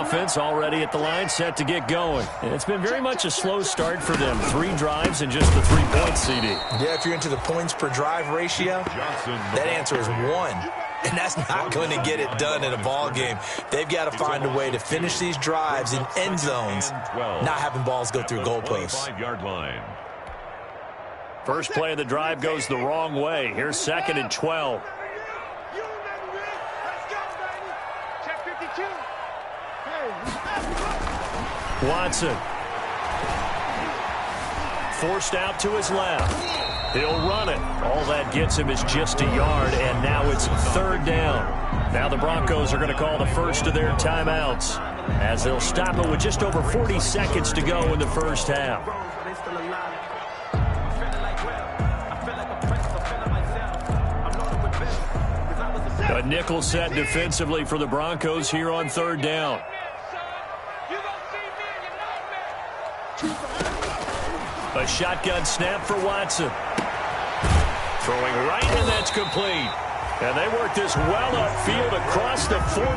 offense already at the line, set to get going. And it's been very much a slow start for them. 3 drives and just the 3 points, CD. Yeah, if you're into the points per drive ratio, that answer is 1. And that's not going to get it done in a ball game. They've got to find a way to finish these drives in end zones, not having balls go through goalposts. First play of the drive goes the wrong way. Here's 2nd and 12. Watson. Forced out to his left. He'll run it. All that gets him is just a yard, and now it's 3rd down. Now the Broncos are going to call the first of their timeouts as they'll stop it with just over 40 seconds to go in the first half. A nickel set defensively for the Broncos here on 3rd down. A shotgun snap for Watson. Throwing right, and that's complete. And they work this well upfield across the 45.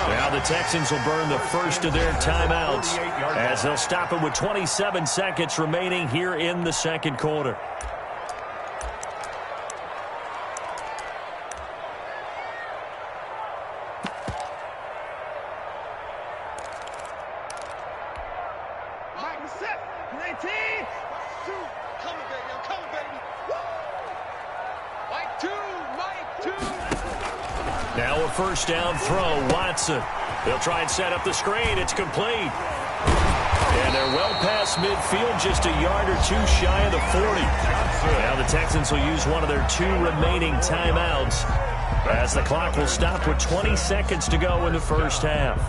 Now the Texans will burn the first of their timeouts as they'll stop it with 27 seconds remaining here in the 2nd quarter. Now a first down throw, Watson. They'll try and set up the screen. It's complete. And they're well past midfield, just a yard or 2 shy of the 40. Now the Texans will use one of their 2 remaining timeouts as the clock will stop with 20 seconds to go in the first half.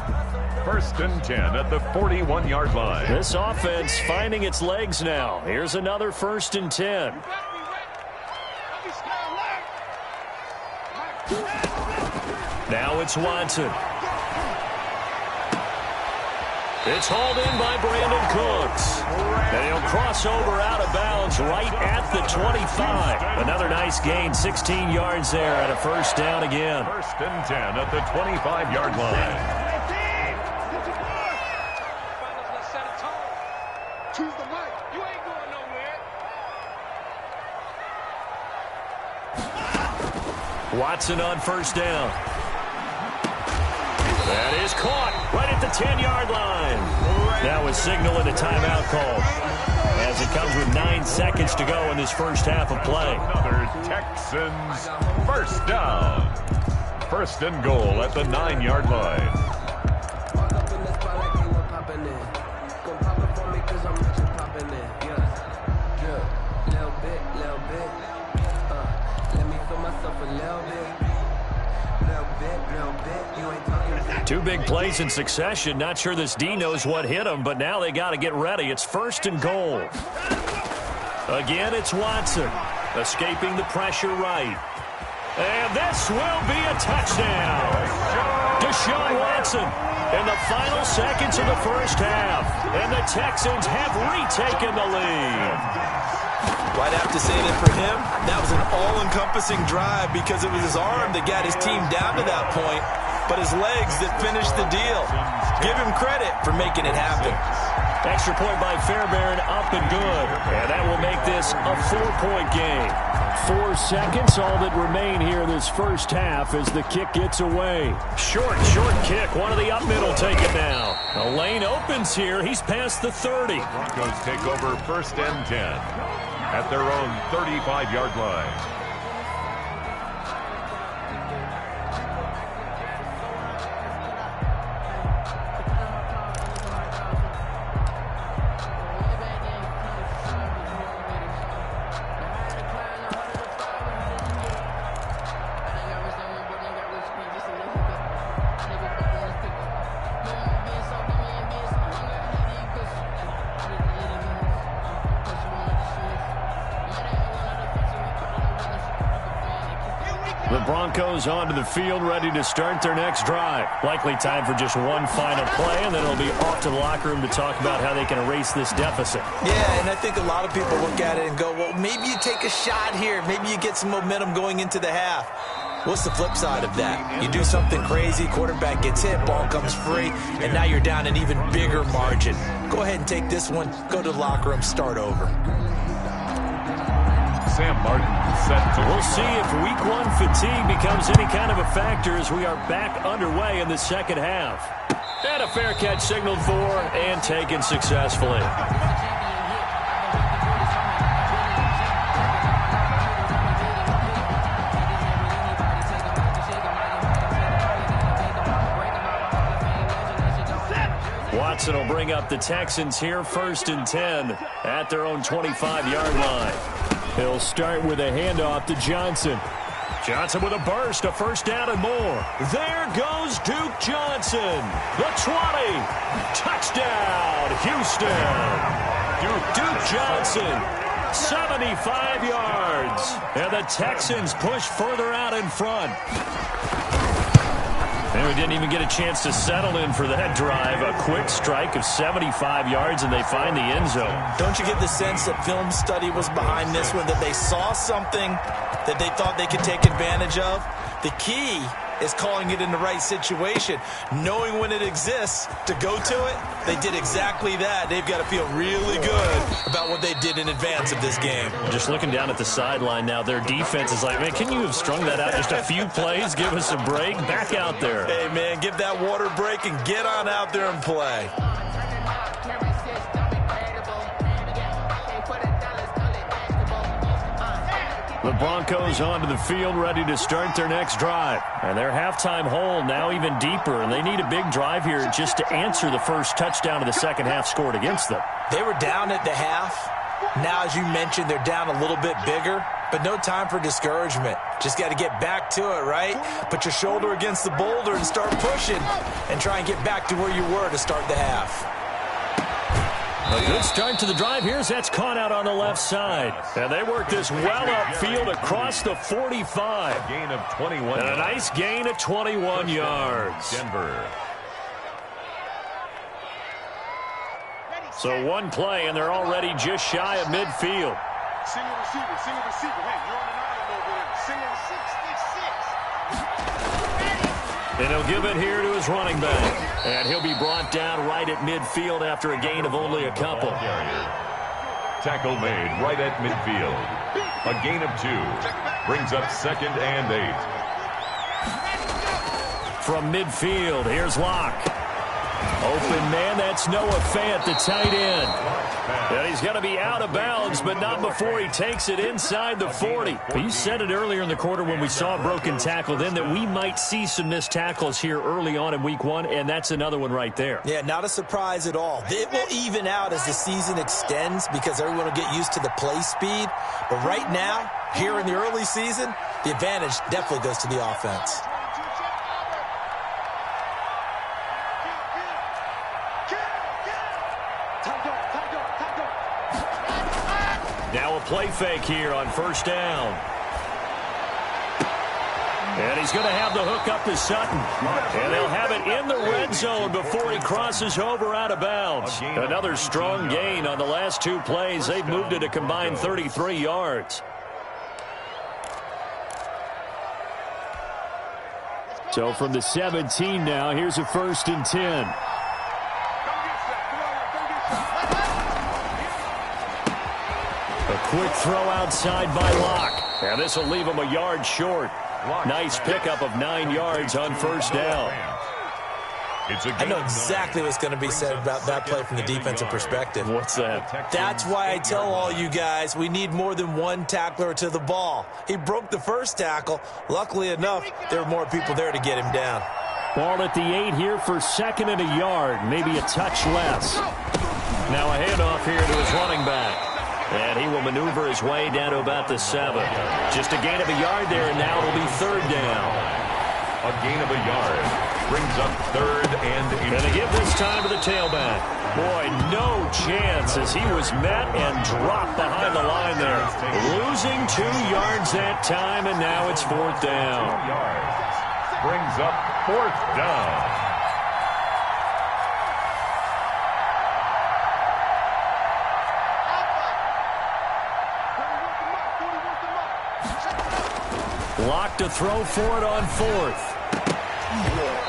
1st and 10 at the 41-yard line. This offense finding its legs now. Here's another 1st and 10. Now it's Watson. It's hauled in by Brandon Cooks. And he'll cross over out of bounds right at the 25. Another nice gain, 16 yards there at a first down again. 1st and 10 at the 25-yard line. Watson on first down. That is caught right at the 10-yard line. Now a signal and a timeout call as it comes with 9 seconds to go in this first half of play. Another Texans first down. 1st and goal at the 9-yard line. Two big plays in succession. Not sure this D knows what hit him, but now they got to get ready. It's 1st and goal. Again, it's Watson. Escaping the pressure right. And this will be a touchdown. Deshaun Watson in the final seconds of the first half. And the Texans have retaken the lead. Well, I'd have to say that for him, that was an all-encompassing drive because it was his arm that got his team down to that point, but his legs that finished the deal. Give him credit for making it happen. Extra point by Fairbairn, up and good. And that will make this a 4-point game. 4 seconds, all that remain here this first half as the kick gets away. Short kick. One of the up middle take it now. The lane opens here. He's past the 30. Broncos take over 1st and 10 at their own 35-yard line. The Broncos onto the field, ready to start their next drive. Likely time for just one final play, and then it'll be off to the locker room to talk about how they can erase this deficit. Yeah, and I think a lot of people look at it and go, well, maybe you take a shot here. Maybe you get some momentum going into the half. What's the flip side of that? You do something crazy, quarterback gets hit, ball comes free, and now you're down an even bigger margin. Go ahead and take this one, go to the locker room, start over. Sam Martin set to We'll see if week one fatigue becomes any kind of a factor as we are back underway in the second half. And a fair catch signaled for and taken successfully. Watson will bring up the Texans here, 1st and 10 at their own 25-yard line. He'll start with a handoff to Johnson. Johnson with a burst, a first down and more. There goes Duke Johnson. The 20. Touchdown, Houston. Duke Johnson, 75 yards. And the Texans push further out in front. And we didn't even get a chance to settle in for that drive. A quick strike of 75 yards, and they find the end zone. Don't you get the sense that film study was behind this one, that they saw something that they thought they could take advantage of? The key is calling it in the right situation, knowing when it exists to go to it. They did exactly that. They've got to feel really good about what they did in advance of this game. Just looking down at the sideline now, their defense is like, man, can you have strung that out just a few plays? Give us a break. Back out there. Hey, man, give that water break and get on out there and play. The Broncos onto the field, ready to start their next drive. And their halftime hole now even deeper, and they need a big drive here just to answer the first touchdown of the second half scored against them. They were down at the half. Now, as you mentioned, they're down a little bit bigger, but no time for discouragement. Just got to get back to it, right? Put your shoulder against the boulder and start pushing and try and get back to where you were to start the half. A good start to the drive. That's caught out on the left side. And they work this well upfield across the 45. a gain of 21. And a nice gain of 21 yards. Denver. So one play, and they're already just shy of midfield. Single receiver, single receiver. Hey, you're on an island over there. Single 66. And he'll give it here to his running back. And he'll be brought down right at midfield after a gain of only a couple. Tackle made right at midfield. A gain of 2. Brings up 2nd and 8. From midfield, here's Locke. Open man, that's Noah Fant, the tight end. And he's going to be out of bounds, but not before he takes it inside the 40. You said it earlier in the quarter when we saw a broken tackle then that we might see some missed tackles here early on in week 1, and that's another one right there. Yeah, not a surprise at all. It will even out as the season extends because everyone will get used to the play speed. But right now, here in the early season, the advantage definitely goes to the offense. Now a play fake here on first down. And he's going to have the hook up to Sutton. And they'll have it in the red zone before he crosses over out of bounds. Another strong gain on the last 2 plays. They've moved it a combined 33 yards. So from the 17 now, here's a 1st and 10. A quick throw outside by Locke. And this will leave him a yard short. Nice pickup of 9 yards on first down. I know exactly what's going to be said about that play from the defensive perspective. What's that? That's why I tell all you guys we need more than one tackler to the ball. He broke the first tackle. Luckily enough, there were more people there to get him down. Ball at the 8 here for 2nd and a yard, maybe a touch less. Now a handoff here to his running back. And he will maneuver his way down to about the 7. Just a gain of a yard there, and now it'll be 3rd down. A gain of a yard. Brings up 3rd and 8. And they give this time to the tailback. Boy, no chance as he was met and dropped behind the line there. Losing 2 yards that time, and now it's 4th down. 2 yards. Brings up 4th down. Locked to throw for it on fourth.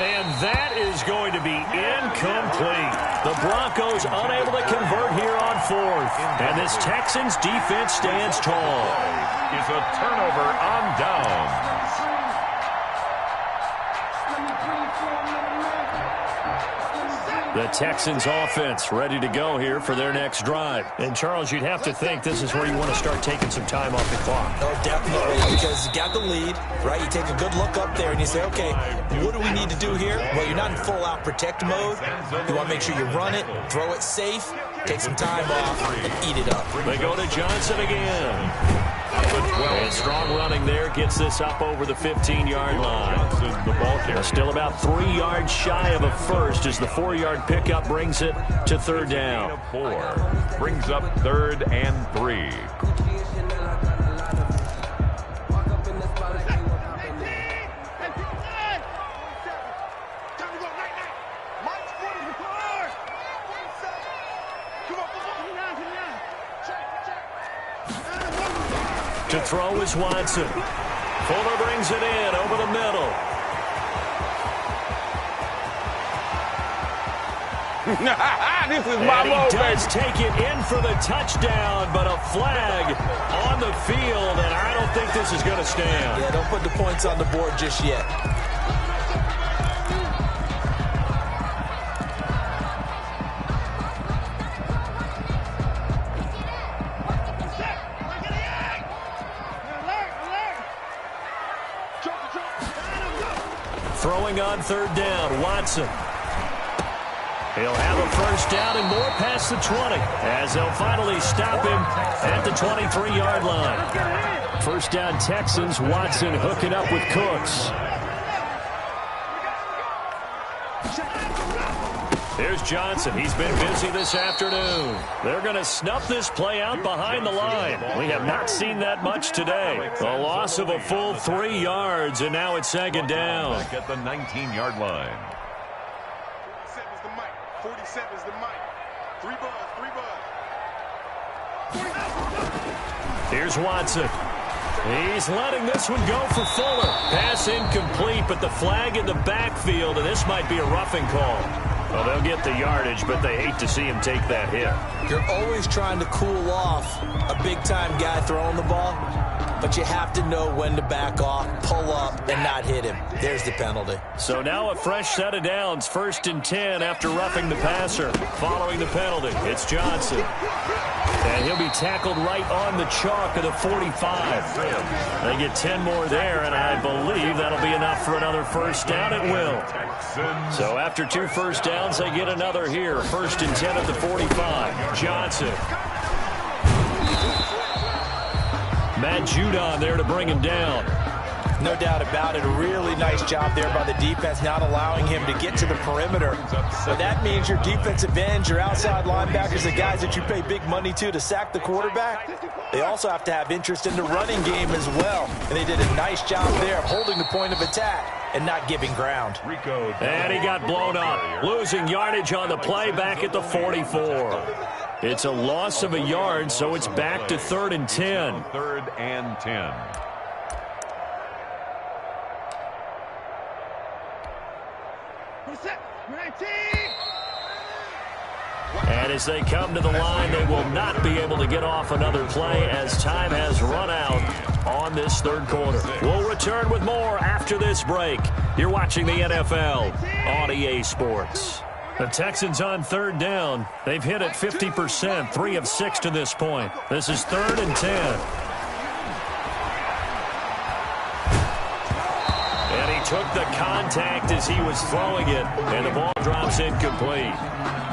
And that is going to be incomplete. The Broncos unable to convert here on fourth. And this Texans defense stands tall. Is a turnover on down. The Texans offense ready to go here for their next drive. And, Charles, you'd have to think this is where you want to start taking some time off the clock. Oh, definitely, because you got the lead, right? You take a good look up there and you say, okay, what do we need to do here? Well, you're not in full-out protect mode. You want to make sure you run it, throw it safe, take some time off, and eat it up. They go to Johnson again. And strong running there gets this up over the 15-yard line. Still about 3 yards shy of a first as the 4-yard pickup brings it to third down. 4 brings up 3rd and 3. To throw is Watson. Fuller brings it in over the middle. This is my and he baby. does take it in for the touchdown, but a flag on the field, and I don't think this is going to stand. Yeah, don't put the points on the board just yet. Throwing on third down, Watson. He'll have a first down and more past the 20 as they'll finally stop him at the 23-yard line. First down Texans, Watson hooking up with Cooks. Here's Johnson. He's been busy this afternoon. They're going to snuff this play out behind the line. We have not seen that much today. A loss of a full 3 yards, and now it's second down. Back at the 19-yard line. 47 is the mic. 47 is the mic. 3 buzz. Here's Watson. He's letting this one go for Fuller. Pass incomplete, but the flag in the backfield, and this might be a roughing call. Well, they'll get the yardage, but they hate to see him take that hit. You're always trying to cool off a big-time guy throwing the ball, but you have to know when to back off, pull up, and not hit him. There's the penalty. So now a fresh set of downs, 1st and 10 after roughing the passer. Following the penalty, it's Johnson. And he'll be tackled right on the chalk of the 45. They get 10 more there, and I believe that'll be enough for another first down. It will. So after 2 first downs, they get another here. 1st and 10 at the 45. Johnson. Matt Judon there to bring him down. No doubt about it. A really nice job there by the defense, not allowing him to get to the perimeter. But that means your defensive ends, your outside linebackers, the guys that you pay big money to sack the quarterback, they also have to have interest in the running game as well. And they did a nice job there of holding the point of attack and not giving ground. And he got blown up, losing yardage on the play back at the 44. It's a loss of a yard, so it's back to 3rd and 10. 3rd and 10. And as they come to the line, they will not be able to get off another play as time has run out on this 3rd quarter. We'll return with more after this break. You're watching the NFL on EA Sports. The Texans on 3rd down. They've hit it 50%, 3 of 6 to this point. This is 3rd and 10. And he took the contact as he was throwing it, and the ball drops incomplete.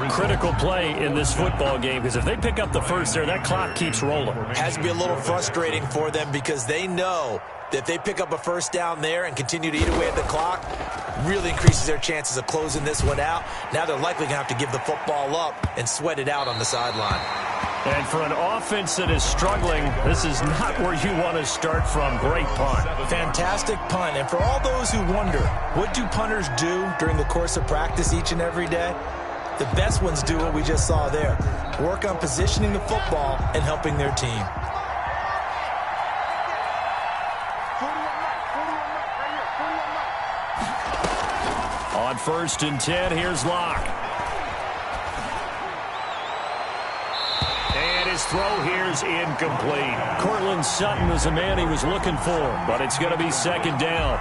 Critical play in this football game, because if they pick up the first there, that clock keeps rolling. Has to be a little frustrating for them because they know that if they pick up a first down there and continue to eat away at the clock, really increases their chances of closing this one out. Now they're likely going to have to give the football up and sweat it out on the sideline. And for an offense that is struggling, this is not where you want to start from. Great punt. Fantastic punt. And for all those who wonder, what do punters do during the course of practice each and every day? The best ones do what we just saw there. Work on positioning the football and helping their team. On 1st and 10, here's Locke. And his throw here's incomplete. Cortland Sutton was the man he was looking for, but it's going to be 2nd down.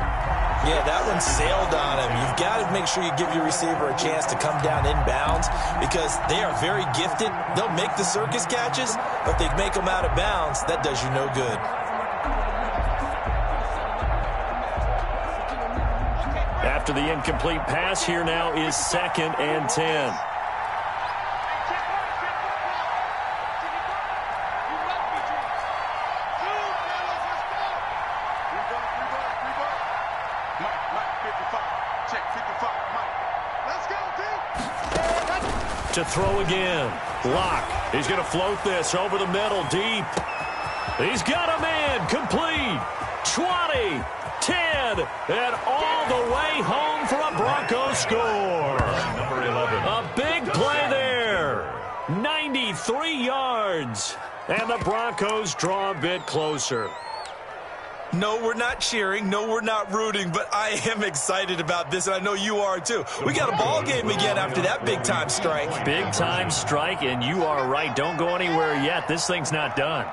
Yeah, that one sailed on him. You've got to make sure you give your receiver a chance to come down inbounds because they are very gifted. They'll make the circus catches, but if they make them out of bounds, that does you no good. After the incomplete pass, here now is 2nd and 10. To throw again. Locke. He's going to float this over the middle, deep. He's got a man. Complete. 20, 10, and all the way home for a Broncos score. Number 11. A big play there. 93 yards. And the Broncos draw a bit closer. No, we're not cheering. No, we're not rooting, but I am excited about this, and I know you are too. We got a ball game again after that big-time strike. Big-time strike, and you are right. Don't go anywhere yet. This thing's not done.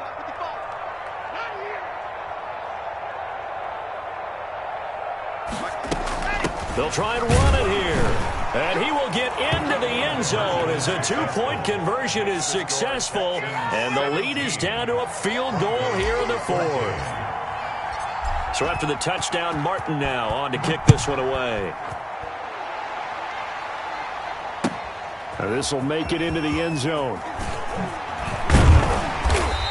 They'll try and run it here. And he will get into the end zone as a 2-point conversion is successful, and the lead is down to a field goal here in the 4th. So after the touchdown, Martin now on to kick this one away. This will make it into the end zone.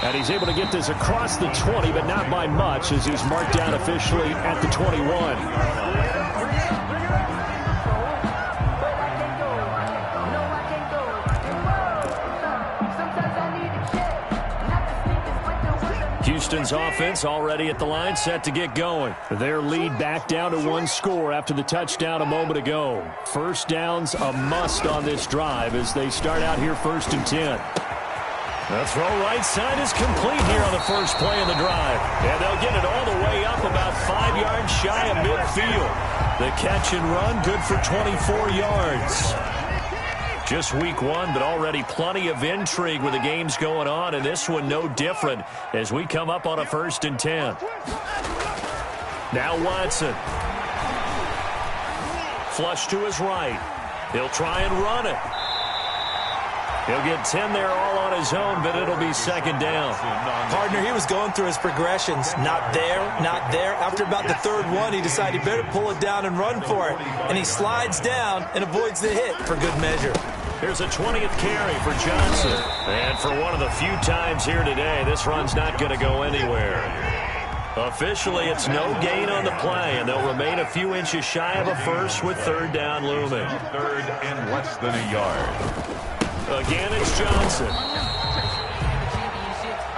And he's able to get this across the 20, but not by much as he's marked down officially at the 21. Houston's offense already at the line, set to get going. Their lead back down to 1 score after the touchdown a moment ago. First down's a must on this drive as they start out here 1st and 10. The throw right side is complete here on the first play of the drive. And they'll get it all the way up about 5 yards shy of midfield. The catch and run good for 24 yards. Just week 1, but already plenty of intrigue with the games going on, and this one no different as we come up on a 1st and 10. Now Watson. Flush to his right. He'll try and run it. He'll get 10 there all on his own, but it'll be 2nd down. Partner, he was going through his progressions. Not there, not there. After about the 3rd one, he decided he better pull it down and run for it. And he slides down and avoids the hit for good measure. Here's a 20th carry for Johnson. And for one of the few times here today, this run's not going to go anywhere. Officially, it's no gain on the play, and they'll remain a few inches shy of a first with 3rd down looming. 3rd and less than a yard. Again, it's Johnson.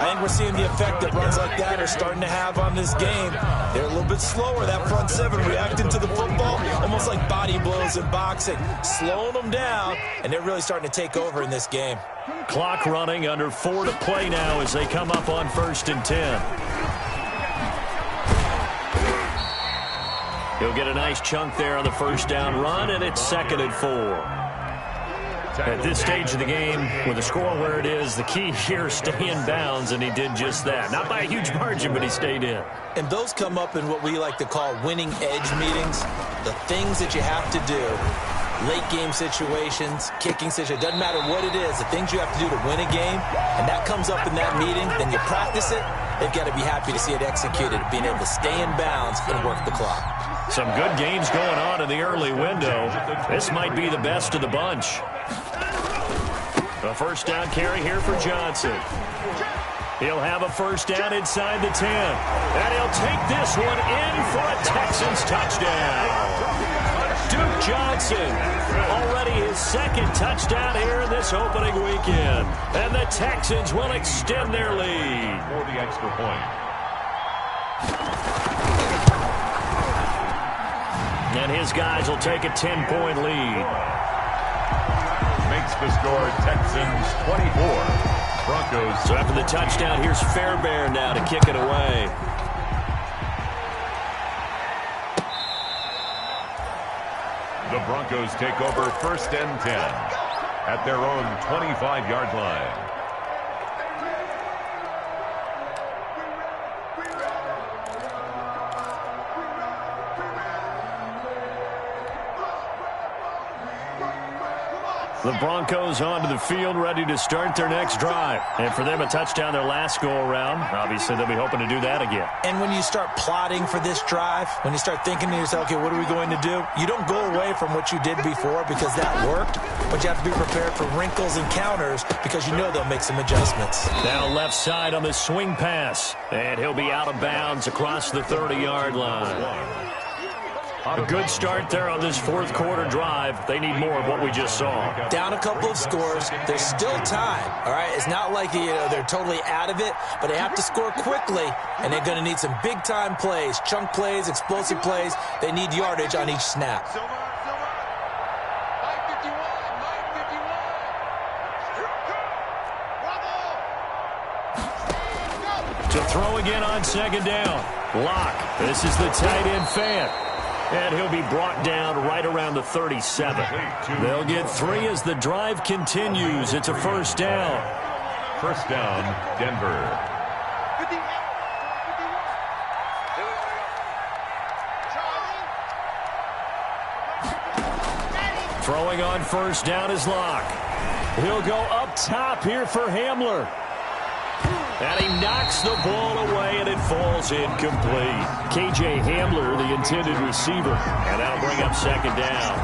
I think we're seeing the effect that runs like that are starting to have on this game. They're a little bit slower, that front 7 reacting to the football, almost like body blows in boxing, slowing them down, and they're really starting to take over in this game. Clock running, under 4 to play now as they come up on 1st and 10. He'll get a nice chunk there on the first down run, and it's 2nd and 4. At this stage of the game, with the score where it is, the key here is stay in bounds, and he did just that. Not by a huge margin, but he stayed in. And those come up in what we like to call winning edge meetings. The things that you have to do, late game situations, kicking situations, doesn't matter what it is, the things you have to do to win a game, and that comes up in that meeting, then you practice it, they've got to be happy to see it executed, being able to stay in bounds and work the clock. Some good games going on in the early window. This might be the best of the bunch. A first down carry here for Johnson. He'll have a first down inside the 10. And he'll take this one in for a Texans touchdown. Duke Johnson, already his 2nd touchdown here in this opening weekend. And the Texans will extend their lead. For the extra point. And his guys will take a 10-point lead. Makes the score Texans 24. Broncos. So after the touchdown, here's Fairbairn now to kick it away. The The Broncos take over 1st and 10 at their own 25-yard line. The Broncos onto the field, ready to start their next drive. And for them, a touchdown their last go-around. Obviously, they'll be hoping to do that again. And when you start plotting for this drive, when you start thinking to yourself, okay, what are we going to do? You don't go away from what you did before because that worked, but you have to be prepared for wrinkles and counters because you know they'll make some adjustments. Now left side on the swing pass. And he'll be out of bounds across the 30-yard line. A good start there on this fourth quarter drive. They need more of what we just saw. Down a couple of scores. There's still time, all right? It's not like they're totally out of it, but they have to score quickly, and they're going to need some big-time plays, chunk plays, explosive plays. They need yardage on each snap. To throw again on second down. Locke. This is the tight end fan. And he'll be brought down right around the 37. They'll get 3 as the drive continues. It's a first down. First down, Denver. Throwing on first down is Locke. He'll go up top here for Hamler. And he knocks the ball away, and it falls incomplete. K.J. Hamler, the intended receiver. And that'll bring up second down.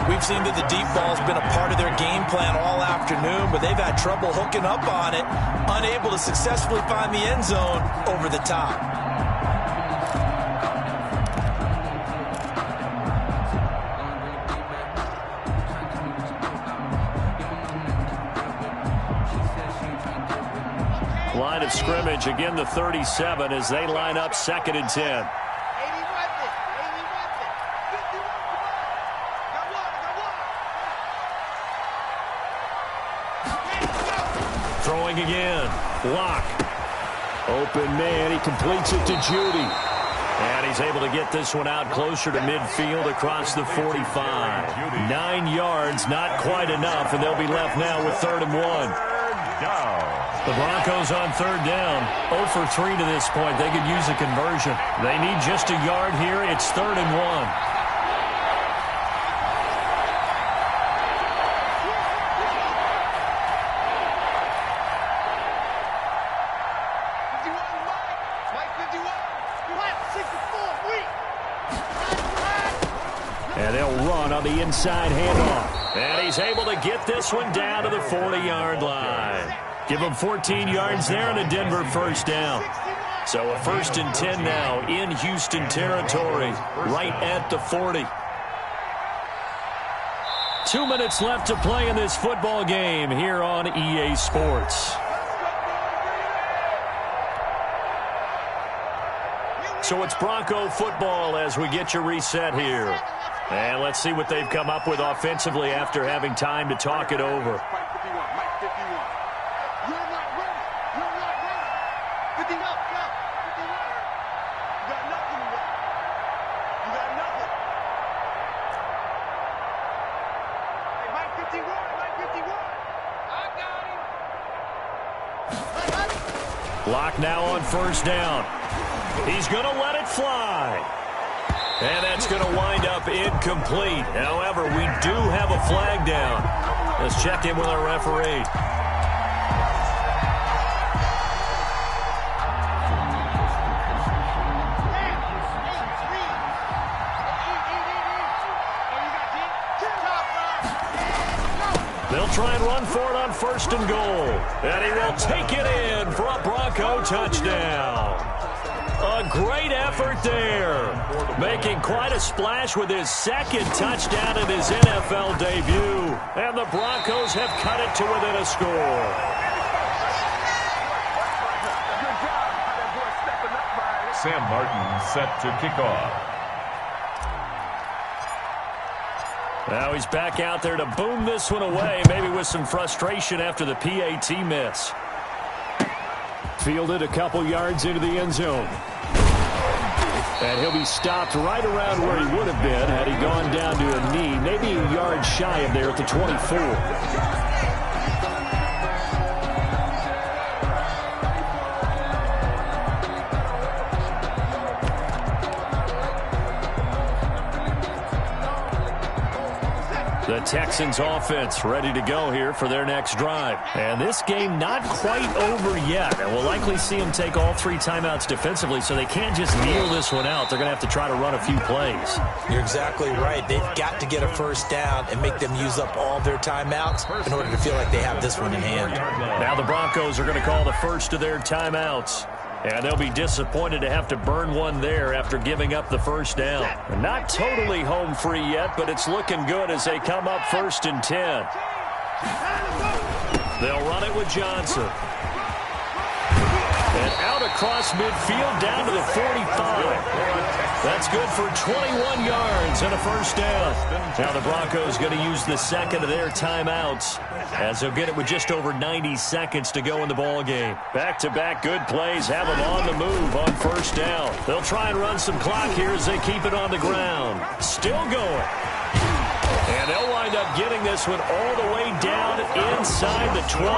We've seen that the deep ball's been a part of their game plan all afternoon, but they've had trouble hooking up on it, unable to successfully find the end zone over the top. Line of scrimmage, again the 37 as they line up 2nd and 10. Throwing again. Locke. Open man. He completes it to Judy. And he's able to get this one out closer to midfield across the 45. 9 yards, not quite enough, and they'll be left now with 3rd and 1. The Broncos on 3rd down. 0 for 3 to this point. They could use a conversion. They need just a yard here. It's 3rd and 1. And they'll run on the inside handoff. And he's able to get this one down to the 40-yard line. Give him 14 yards there and a Denver first down. So a 1st and 10 now in Houston territory, right at the 40. 2 minutes left to play in this football game here on EA Sports. So it's Bronco football as we get you reset here. And let's see what they've come up with offensively after having time to talk it over. Locke now on first down. He's going to let it fly. And that's going to wind up incomplete. However, we do have a flag down. Let's check in with our referee. They'll try and run for it on 1st and goal. And he will take it in for a Bronco touchdown. A great effort there. Making quite a splash with his 2nd touchdown in his NFL debut. And the Broncos have cut it to within a score. Sam Martin set to kick off. Now he's back out there to boom this one away, maybe with some frustration after the PAT miss. Fielded a couple yards into the end zone. And he'll be stopped right around where he would have been had he gone down to a knee, maybe a yard shy of there at the 24. The Texans offense ready to go here for their next drive. And this game not quite over yet. And we'll likely see them take all 3 timeouts defensively, so they can't just kneel this one out. They're going to have to try to run a few plays. You're exactly right. They've got to get a first down and make them use up all their timeouts in order to feel like they have this one in hand. Now the Broncos are going to call the first of their timeouts. And they'll be disappointed to have to burn one there after giving up the first down. Not totally home free yet, but it's looking good as they come up 1st and 10. They'll run it with Johnson. And out across midfield down to the 45. That's good for 21 yards and a first down. Now the Broncos going to use the second of their timeouts as they'll get it with just over 90 seconds to go in the ball game. Back-to-back good plays have them on the move on first down. They'll try and run some clock here as they keep it on the ground. Still going. And they'll wind up getting this one all the way down inside the 20.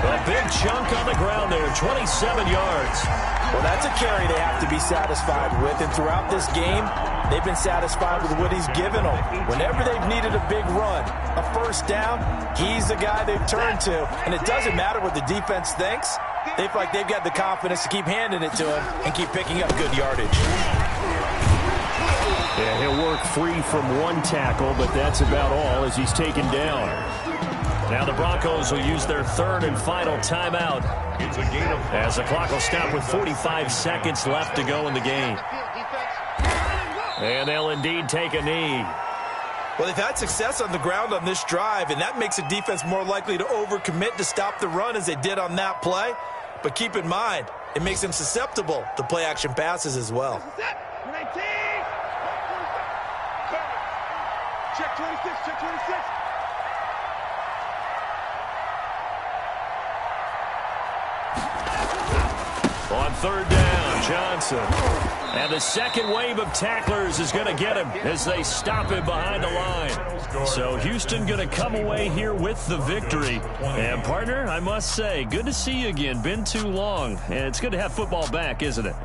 A big chunk on the ground there, 27 yards. Well, that's a carry they have to be satisfied with. And throughout this game, they've been satisfied with what he's given them. Whenever they've needed a big run, a first down, he's the guy they've turned to. And it doesn't matter what the defense thinks. They feel like they've got the confidence to keep handing it to him and keep picking up good yardage. Yeah, he'll work free from one tackle, but that's about all as he's taken down. Now the Broncos will use their 3rd and final timeout as the clock will stop with 45 seconds left to go in the game. And they'll indeed take a knee. Well, they've had success on the ground on this drive, and that makes a defense more likely to overcommit to stop the run as they did on that play. But keep in mind, it makes them susceptible to play-action passes as well. Check 26, check 26. On 3rd down, Johnson. And the second wave of tacklers is going to get him as they stop him behind the line. So Houston going to come away here with the victory. And, partner, I must say, good to see you again. Been too long. And it's good to have football back, isn't it?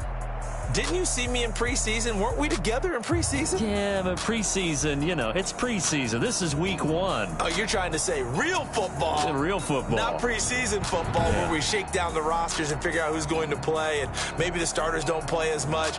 Didn't you see me in preseason? Weren't we together in preseason? Yeah, but preseason, you know, it's preseason. This is week 1. Oh, you're trying to say real football. Real football. Not preseason football where we shake down the rosters and figure out who's going to play and maybe the starters don't play as much.